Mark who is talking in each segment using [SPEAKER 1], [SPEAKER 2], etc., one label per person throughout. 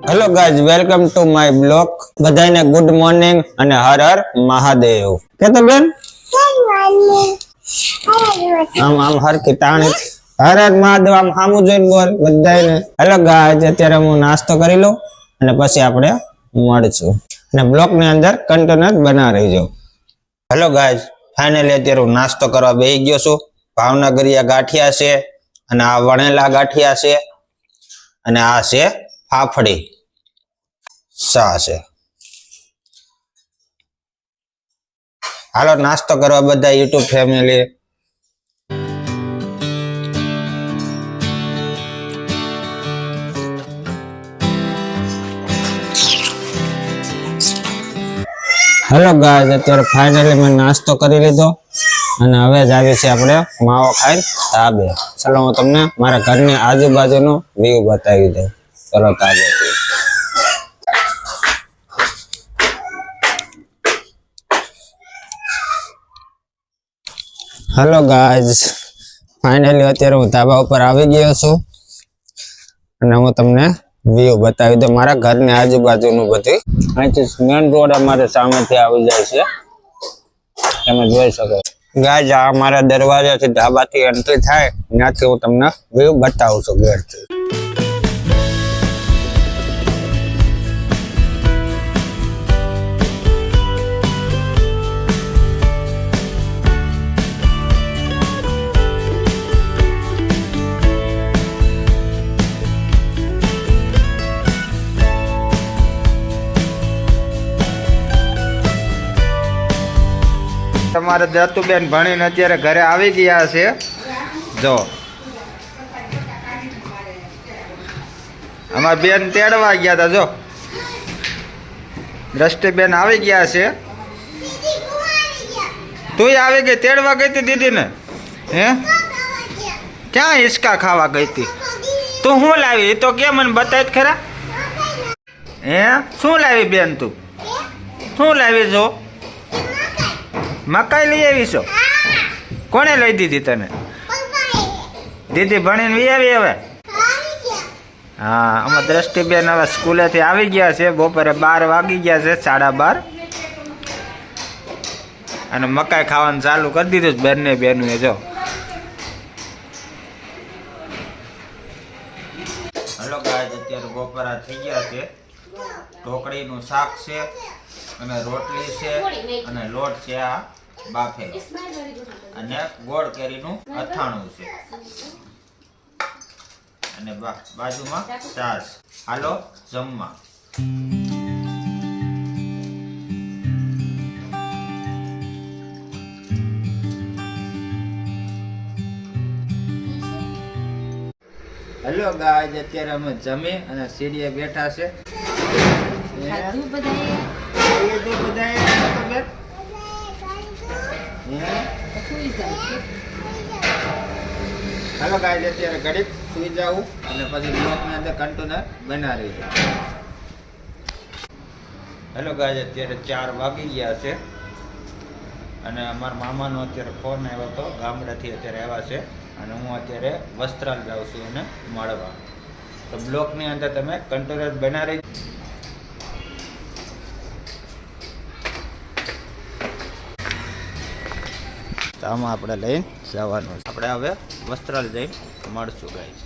[SPEAKER 1] Hello guys, welcome to my blog. બધાને good morning અને હર હર મહાદેવ. કેતો બેન આમ હરખી ટાણી હર હર મહાદેવ આમ સામું જોઈને બોલ બધાને. હેલો ગાઈઝ, અત્યારે હું નાસ્તો કરી લઉં અને પછી આપણે મળશું અને બ્લોગ ની અંદર કન્ટેનર બના રહીજો. હેલો ગાઈઝ, ફાઇનલી અત્યારે હું નાસ્તો કરવા બેસી ગયો છું. ભાવનગરીયા ગાંઠિયા છે અને આ વણેલા ગાંઠિયા છે અને આ છે ફાફડી સા છે. હાલો નાસ્તો કરવા બધા યુટ્યુબ ફેમિલી. હેલો ગાઈઝ, અત્યારે ફાઇનલી મેં નાસ્તો કરી લીધો અને હવે જ આવી છે આપણે માવો ખાઈ ધાબે. ચલો હું તમને મારા ઘરની આજુબાજુનો વ્યૂ બતાવી દઉં. ચલો ધાબે. હેલો ગાઈઝ, ફાઇનલી અત્યારે હું ધાબા ઉપર આવી ગયો છું અને હું તમને વ્યૂ બતાવી દઉં મારા ઘરની આજુબાજુનું બધું. અહીંથી મેન રોડ અમારે સામેથી આવી જાય છે, તમે જોઈ શકો. ગાઈઝ, આ મારા દરવાજાથી ધાબાથી એન્ટ્રી થાય ત્યાંથી હું તમને વ્યૂ બતાવું છું ગેટથી. તમારે દત્તુબેન ભણીને અત્યારે ઘરે આવી ગયા છે. જો અમારા બેન તેડવા ગયા હતા. જો દ્રષ્ટિબેન આવી ગયા છે. તું આવી ગઈ તેડવા ગઈ હતી દીદીને? હે, ક્યાં હિંચકા ખાવા ગઈ હતી? તું શું લાવી એ તો કે મને બતાવી ખરા. હે, શું લાવી બેન? તું શું લાવી? જો મકાઈ લઈ આવી છો? કોને લઈ દીધી તને? દીદી ભણીને વી આવી હવે? હા, આમાં દ્રષ્ટિબેન હવે સ્કૂલેથી આવી ગયા છે. બપોરે 12 વાગી ગયા છે, 12:30, અને મકાઈ ખાવાનું ચાલુ કરી દીધું બંને બેનું. જો હલો ગાઈઝ, અત્યારે બપોરા થઈ ગયા છે. ઢોકળીનું શાક છે અને રોટલી છે અને લોટ છે આ બાફેલો અને ગોળ કેરીનું અથાણું છે અને બાજુમાં છાશ. હાલો જમવા. હેલો ગાઈઝ, અત્યારે અમે જમી અને સીડીએ બેઠા છે. હેલો ગાઈઝ, અત્યારે ઘડીક સુઈ જાઉં અને પછી બ્લોકની અંદર કન્ટેનર બનાવી દઉં. હેલો ગાઈઝ, અત્યારે 4 વાગી ગયા છે અને અમારા મામાનો અત્યારે ફોન આવ્યો હતો. ગામડેથી અત્યારે આવ્યા છે અને હું અત્યારે વસ્ત્રાલ જાઉં છું એને મળવા. તો બ્લોકની અંદર તમે કન્ટેનર બનાવી. આમાં આપણે લઈને જવાનું. આપણે હવે વસ્ત્રાલ જઈ મળશું ગાઈઝ.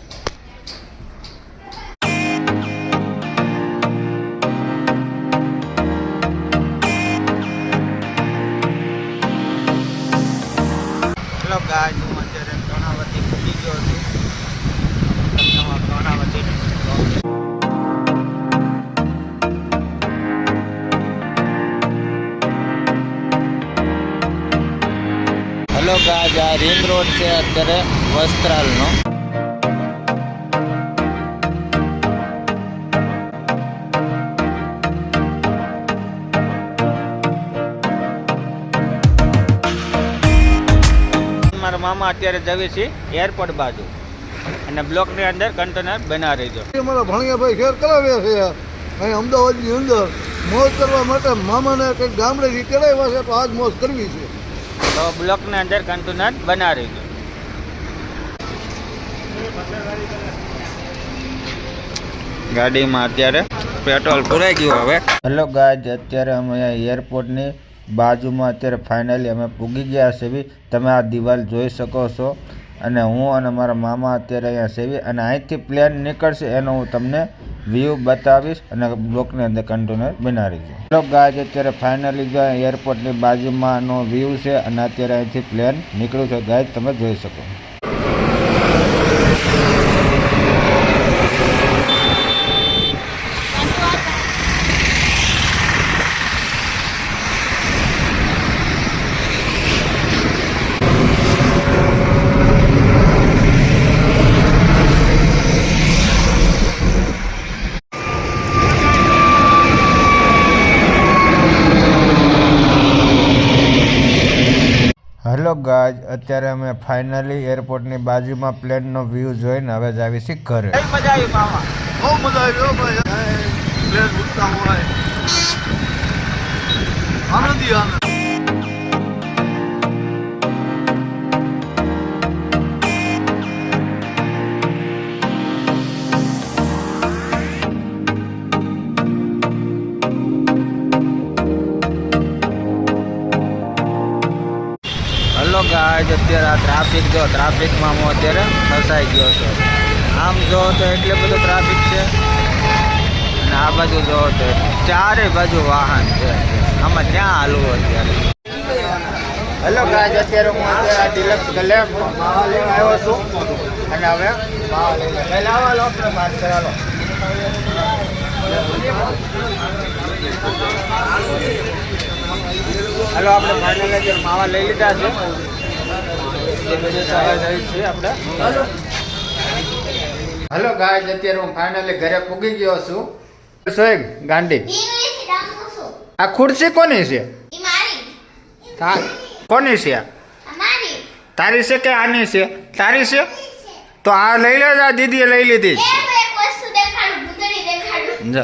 [SPEAKER 1] હેલો ગાઈઝ, હું અત્યારે કર્ણાવતી પહોંચી ગયો છું. કર્ણાવતી હેલો ગાઈઝ, આ રિંગ રોડ છે અત્યારે વસ્ત્રાલનો. મારા મામા અત્યારે જવી છે એરપોર્ટ બાજુ અને બ્લોકની અંદર કન્ટેનર બનાવી દો.
[SPEAKER 2] મારા ભાણિયાભાઈ ખેર કરાવ્યા છે અહીં અમદાવાદની અંદર મોજ કરવા માટે. મામાને કંઈક ગામડેથી તેડાવ્યા છે તો આજ મોજ કરવી છે.
[SPEAKER 1] તો બ્લોકની અંદર કન્ટેનર બનાવી દો.
[SPEAKER 3] ગાડીમાં અત્યારે પેટ્રોલ પૂરાઈ ગયું હવે. હેલો ગાઈઝ, અત્યારે અમે અહીંયા એરપોર્ટની બાજુમાં અત્યારે ફાઇનલી અમે પૂગી ગયા છે. તમે આ દિવાલ જોઈ શકો છો અને હું અને મારા મામા અત્યારે અહીંયા સેવી અને અહીંથી પ્લેન નીકળશે એનો હું તમને વ્યૂ બતાવીશ અને બ્લોકની અંદર કન્ટેનર બનાવી છું. હેલો ગાઈઝ, અત્યારે ફાઇનલી જો એરપોર્ટની બાજુમાંનો વ્યૂ છે અને અત્યારે અહીંથી પ્લેન નીકળ્યું છે. ગાઈઝ તમે જોઈ શકો. હેલો ગાઈઝ, અત્યારે અમે ફાઇનલી એરપોર્ટની બાજુમાં પ્લેનનો વ્યૂ જોઈને હવે જ આવી છીએ ઘરે.
[SPEAKER 2] બહુ મજા આવી હો ભાઈ. પ્લેન ઉડતા હોય આનંદી આનંદ.
[SPEAKER 3] હેલો ગાઈઝ, અત્યારે આ ટ્રાફિક જો ટ્રાફિકમાં હું અત્યારે ફસાઈ ગયો છું. આમ જો તો એટલે બધું ટ્રાફિક છે અને આ બાજુ જો તો ચારે બાજુ વાહન છે. આમાં ક્યાં હાલવું અત્યારે? હેલો ગાઈઝ, અત્યારે હું અત્યારે આ ડિલક્સ ગલેમાં માવા લેવા આવ્યો છું અને હવે માવા લઈ લે. પહેલાં આવા લોકોને વાત કરાવો. હેલો, આપણે ફાઇનલ અત્યારે માવા લઈ લીધા છે. હેલો ગાઈઝ, અત્યારે હું ફાઇનલી ઘરે પૂગી ગયો છું. સોએગ ગાંડી, આ ખુરશી કોની છે? કોની છે? તારી છે કે આની છે? તારી છે તો આ લઈ લે. આ દીદીએ લઈ લીધી. જો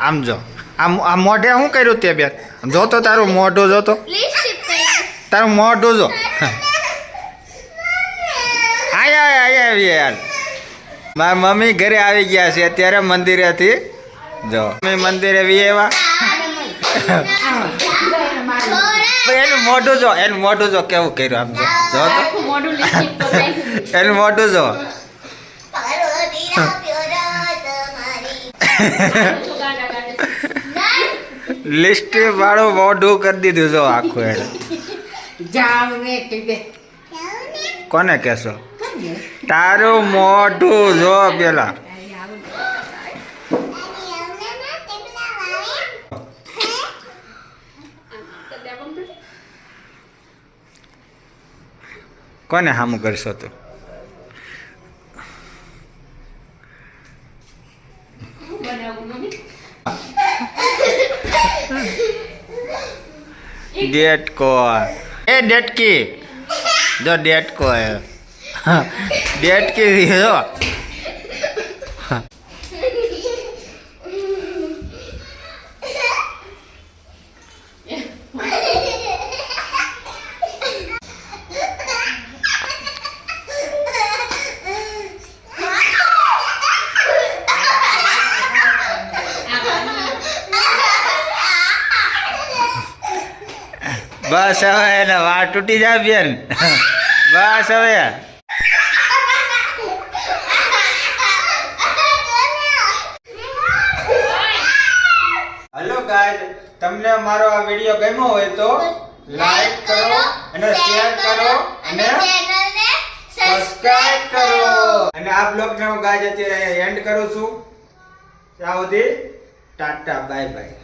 [SPEAKER 3] આમ જો આ મોઢે શું કર્યું તે બેન? જોતો તારું મોઢું, જોતો તારું મોઢું જો. આયા યાર, મારા મમ્મી ઘરે આવી ગયા છે અત્યારે મંદિરેથી. જો મમ્મી મંદિરે આવ્યા. એનું મોઢું જો, એનું મોઢું જો કેવું કર્યું. આમ જો તો એનું મોઢું જો. લિસ્ટ વાળું મોઢું કરી દીધું જો આખું. એને કોને કહેશો? તારું મોઢું જો પેલા. કોને હામું કરશો તું? डेटको ए डेटकी जो डेटको है डेटकी जो बस હવે એને વાળ તૂટી જાય બેન. બસ હવે. હેલો ગાઈઝ, તમને મારો આ વિડીયો ગમ્યો હોય તો લાઈક કરો અને શેર કરો અને સબસ્ક્રાઇબ કરો. અને આ બ્લોગને હું ગાઈઝ અત્યારે એન્ડ કરું છું. ત્યાં સુધી ટાટા બાય બાય.